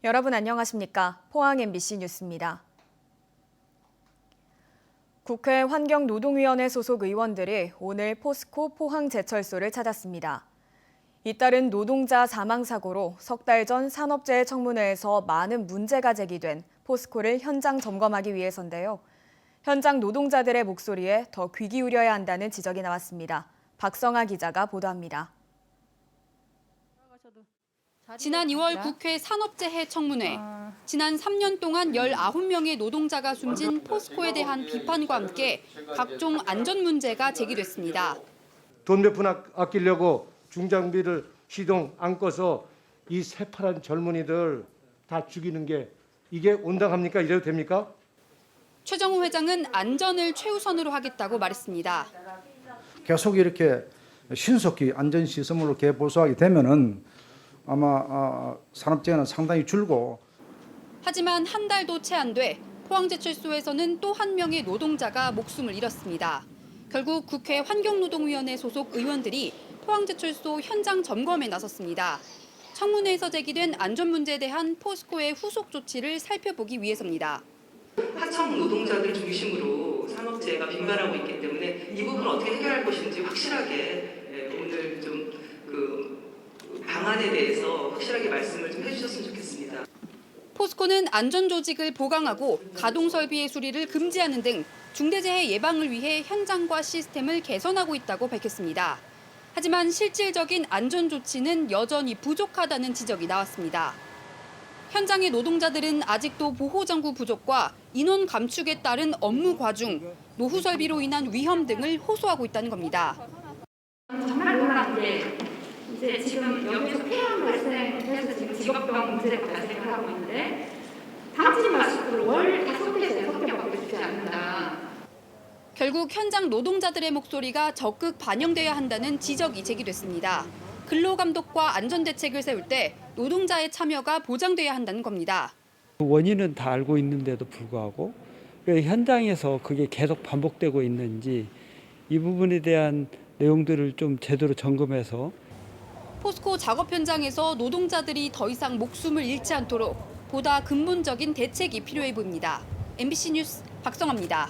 여러분 안녕하십니까? 포항 MBC 뉴스입니다. 국회 환경노동위원회 소속 의원들이 오늘 포스코 포항제철소를 찾았습니다. 이따른 노동자 사망 사고로 석 달 전 산업재해 청문회에서 많은 문제가 제기된 포스코를 현장 점검하기 위해서인데요. 현장 노동자들의 목소리에 더 귀 기울여야 한다는 지적이 나왔습니다. 박성아 기자가 보도합니다. 지난 2월 국회 산업재해 청문회. 지난 3년 동안 19명의 노동자가 숨진 포스코에 대한 비판과 함께 각종 안전 문제가 제기됐습니다. 돈 몇 푼 아끼려고 중장비를 시동 안 꺼서 이 새파란 젊은이들 다 죽이는 게 이게 온당합니까? 이래도 됩니까? 최정우 회장은 안전을 최우선으로 하겠다고 말했습니다. 계속 이렇게 신속히 안전시설물로 개보수하게 되면은 아마 산업재해는 상당히 줄고. 하지만 한 달도 채 안 돼 포항제철소에서는 또 한 명의 노동자가 목숨을 잃었습니다. 결국 국회 환경노동위원회 소속 의원들이 포항제철소 현장 점검에 나섰습니다. 청문회에서 제기된 안전 문제에 대한 포스코의 후속 조치를 살펴보기 위해서입니다. 하청 노동자들 중심으로 산업재해가 빈발하고 있기 때문에 이 부분을 어떻게 해결할 것인지 확실하게 오늘 좀 방안에 대해서 확실하게 말씀을 좀 해주셨으면 좋겠습니다. 포스코는 안전 조직을 보강하고 가동 설비의 수리를 금지하는 등 중대재해 예방을 위해 현장과 시스템을 개선하고 있다고 밝혔습니다. 하지만 실질적인 안전 조치는 여전히 부족하다는 지적이 나왔습니다. 현장의 노동자들은 아직도 보호장구 부족과 인원 감축에 따른 업무 과중, 노후 설비로 인한 위험 등을 호소하고 있다는 겁니다. 정말 놀라운 게 이제 지금 여기서 폐암 발생해서 지금 직업병 문제가 발생하고 있는데 당진 마스크를 월 5개에서 6개밖에 주지 않는다. 결국 현장 노동자들의 목소리가 적극 반영돼야 한다는 지적이 제기됐습니다. 근로감독과 안전대책을 세울 때 노동자의 참여가 보장돼야 한다는 겁니다. 원인은 다 알고 있는데도 불구하고 왜 현장에서 그게 계속 반복되고 있는지 이 부분에 대한 내용들을 좀 제대로 점검해서 포스코 작업 현장에서 노동자들이 더 이상 목숨을 잃지 않도록 보다 근본적인 대책이 필요해 보입니다. MBC 뉴스 박성아입니다.